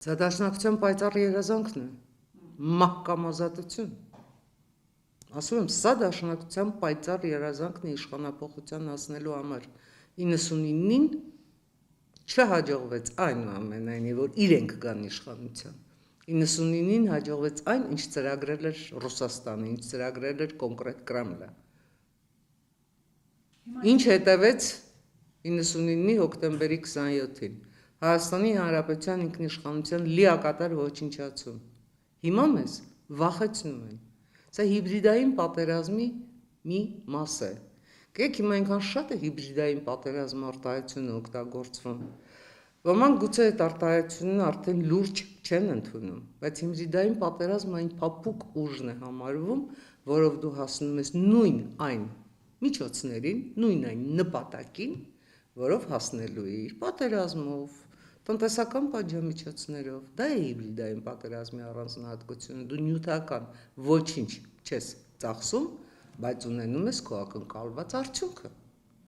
Սա դաշնակցության պայծառ երազանքն է, մահ կամ ազատություն։ Ասում եմ, սա դաշնակցության պայծառ երազանքն է իշխանափոխության հասնելու համար։ 99-ին չհաջողվեց այնուամենայնիվ, որ իրենք գան իշխանության։ 99-ին հաջողվեց այն, ինչ ծրագրել էր Ռուսաստանը, ինչ ծրագրել էր կոնկրետ Կրեմլը։ Ինչ հետևեց 99-ի հոկտեմբերի 27-ին։ Հայաստանի Հանրապետության ինքնիշխանության լիակատար ոչնչացում։ Հիմա մեզ վախեցնում են։ Սա հիբրիդային պատերազմի մի մաս է։ Գիտեք, հիմա այնքան շատ է հիբրիդային պատերազմի արտահայտությունը օգտագործվում։ Ոմանք գուցե այդ արտահայտությունն արդեն լուրջ չեն ընդունում, բայց հիբրիդային պատերազմը այն փափուկ ուժն է համարվում, որով դու հասնում ես նույն այն միջոցներին, նույն այն նպատակին, որով հասնելու իր պատերազմով, տնտեսական պատժամիջոցներով, դա է հիբրիդային պատերազմի առանձնահատկությունը, դու նյութական ոչինչ չես ծախսում, բայց ունենում ես քո ակնկալված արդյունքը։